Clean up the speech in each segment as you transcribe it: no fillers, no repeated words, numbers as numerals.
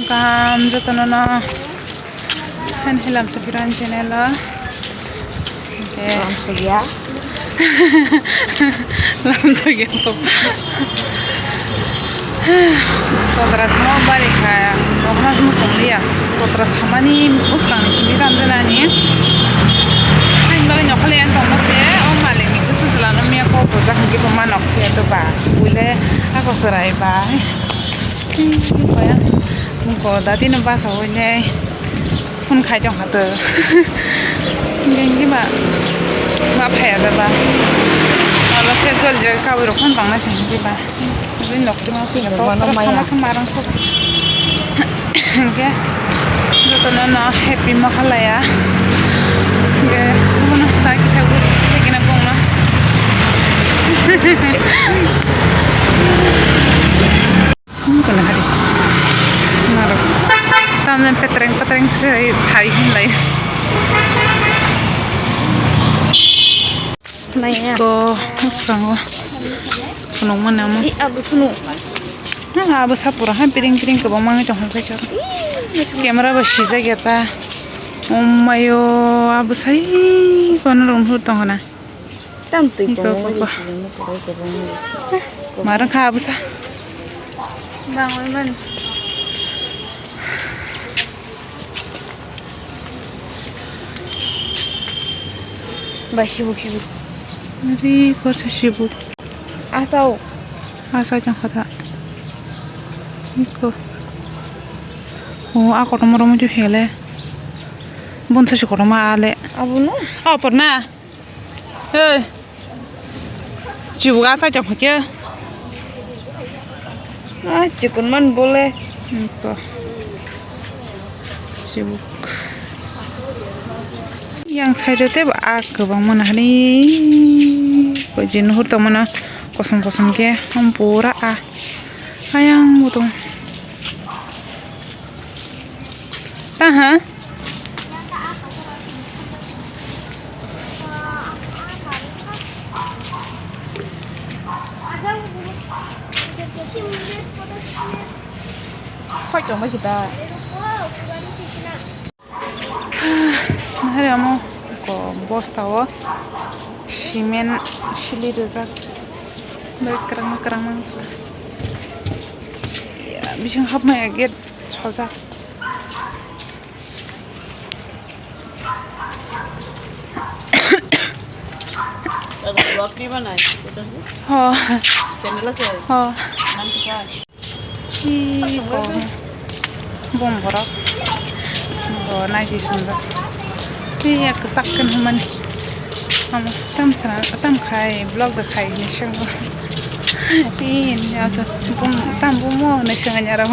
Kam jotono no han hilam sakiran channel Langsung ya. langsung gitu. Potras mau balik kayak potras musuh dia. Potras hamani uskan kiran jalani. Hain balik nyokalian tomat ya. Om maling itu setelah namanya kau potras mungkin pemanok ya tuh pak. Boleh aku serai pak. Apa ya? Mungkin tadi nampak sawahnya. Pun khai trong hạt tờ. Cái bạn ngập hè rồi bà nó sẽ rồi giờ cao được không bằng là gì đi bà với nọc cho nó thì nó tốt nó không mà đang sốt cái rồi tụi nó happy mà khá là ya cái nó tay cái sao good cái nó bông nó không còn là gì mà rồi tao nên petreng sẽ thấy hình này Ko sekarang penuh mana mau? Abu penuh. Nah, abu sapura han piring ke bawah itu hal kecil. Kamera bersih saja ta. Mayo abu sai kono rumah tong kana. Tantu Ko. Marang kah abu sa? Bangun man. Sibuk. Nari kursi sibuk. Asal Jangan kata. Iko. Oh, aku rumah tu hele. Bun sa syukur rumah ale. Abu no. Oh, pernah. Sibuk asa jangan pakai. Cukup man boleh. Iko. Sibuk. Yang saya itu aku bangun hari bajin hurta mana kosong ke hampura ayang butuh taha kok coba kita hari kamu kok bos tahu simen sili rezak berkerang ya bisa ngap mah get sosak Vlog ni mana? oh Channel saya. oh Nanti kan. Ciko bom borak oh naik sunda iya kesakkan human kamu tam khai blog dah khai ni senggo ini asa tam mau ni senga nyara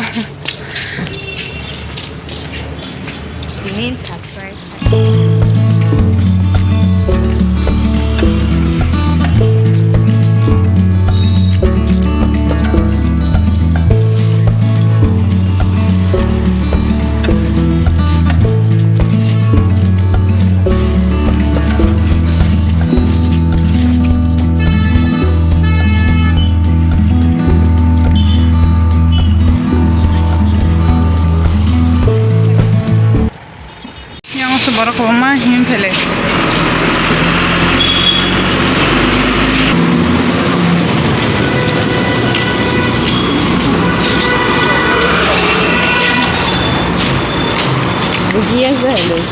Ini subscribe. Sebarang ke rumah him pele.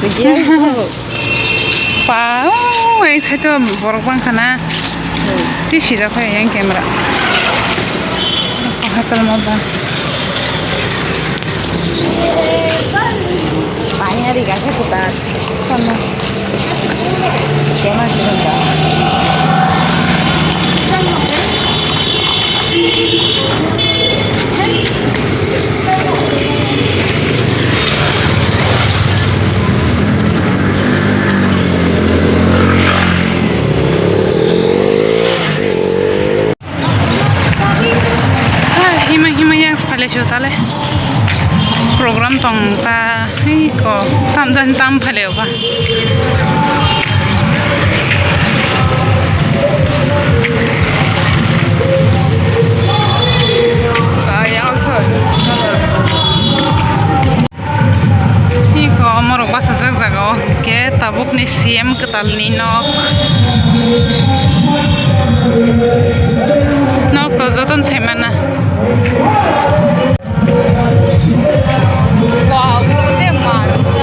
Segian. Pau, saya tu borok bang kana. Si dah kau yang kamera. Hasil mau bang. Banyak dikasih putar. Sama. Kemana sih bang? Hima yang sekali tale. Program tong ta ko tam phale ba जोंनि CM Ketalनि nok to joton saimana wow bote maruta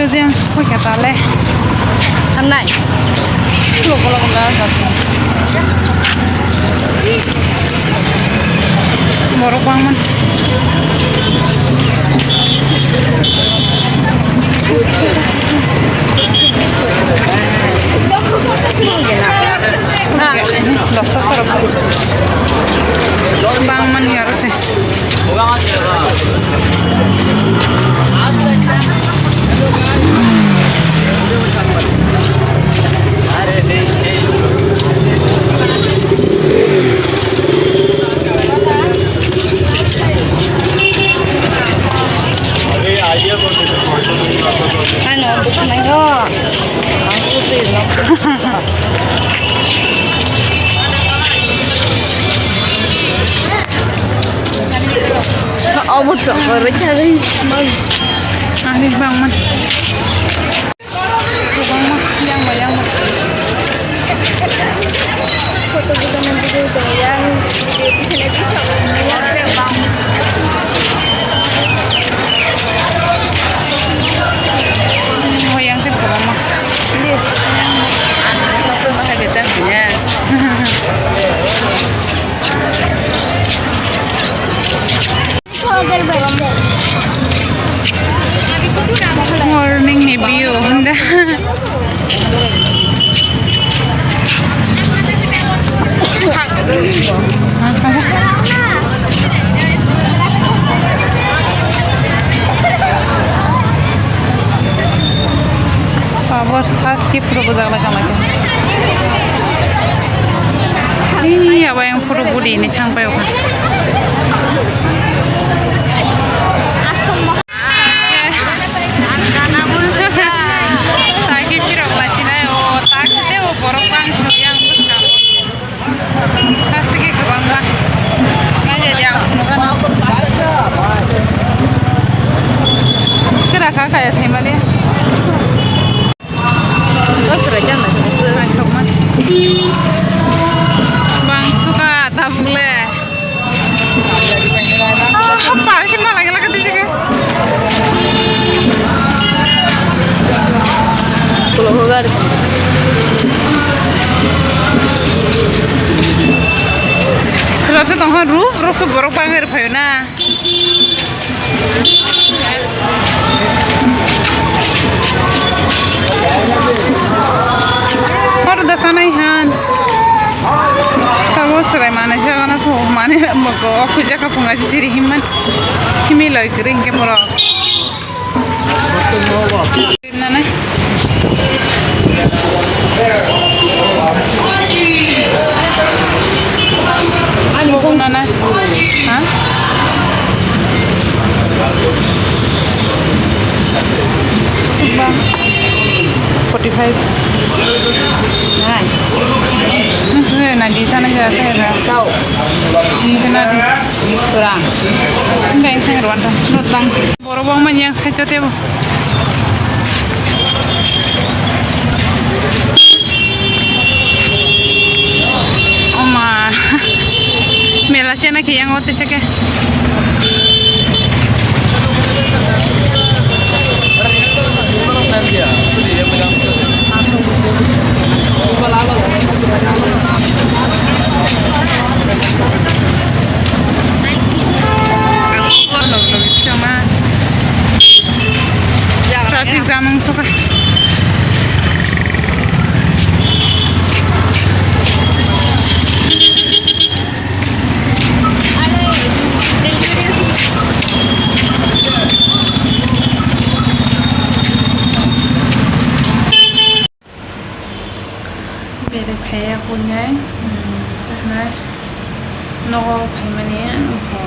museum kok kata le hamnai lo kalau nggak morok banget bangun ya harusnya một chỗ với cha đi đi bang man yang bayang foto kita nanti itu yang di sini bisa yang bang yang itu berapa ini foto masa kita punya morning nih view Honda bos tas ki pura buzak lagi ini apa yang pura budi ini sampai apa kayak saya malah bang suka tabule apa sih malah lagi lagi juga kalau hogar sebab itu tongkol ruh ke borok banget payuna udah sana ihan tahu serai mana sih karena tuh mana mau aku jaga pengaji siri himan himi lagi kering ke murah nana 45 Hai. nasi nanti sana aja saya Kau. kena Kurang. enggak yang saya ruan Not bang. borobong man yang saya coba oma mela cina ki yang ote cake traffic jam ang suka beda paya punya karena no payment ko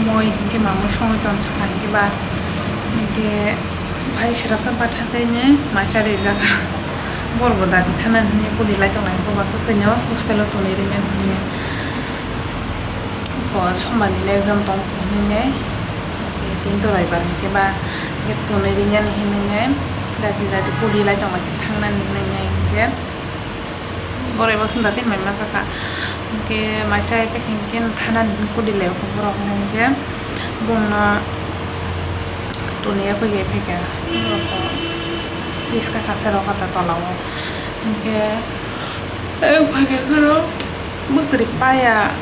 moi ke mamu song ton sakan ke ba ke भाई शराब सब बात है ने माशा रे जागा बोल बोदा दी थाना ने को दिलाई तो नहीं को बाको कन्यो हॉस्टल तो नहीं रे ने को सम्मान दिले एग्जाम तो ने तीन तो राइबार के बा ये तो नहीं रे ने दादी दादी को दिलाई तो नहीं थाना ने के बोरे बसन दादी मैं मसा का के माशा पे के थाना को दिले को बोरो के बोना dunia pergi pergi, riska kasar orang kata tolong, ke, pergi kero, muteri paya,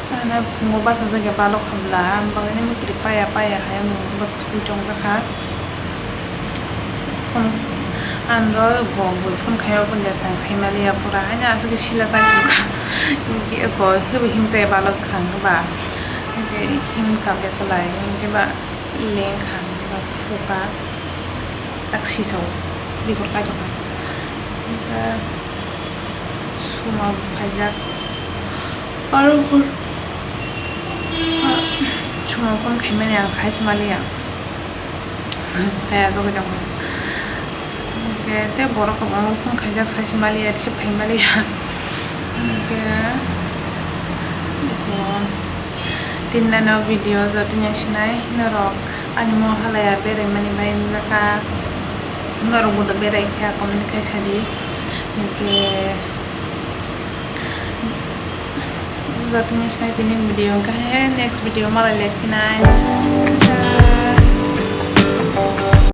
karena ngubah saja balok kamla, bagainya muteri paya yang ngubah ujung zakar, andro gong, pun kaya pun jasa Himalaya pura, hanya asal sila saja juga, ke aku him saya balok kang ba, ke him kabel telai, ke ba leng kang. Buka taksi so di kota juga kita semua pajak walaupun cuma pun kami yang saya cuma lihat kayak so gitu kita borok kamu pun pajak saya cuma lihat siapa kami lihat itu tindakan video jatuhnya sini nerok animo halaya bere mani bayin zaka ngaro muda bere kya communication di ke zatunya saya tinin video ka hai next video mala lekina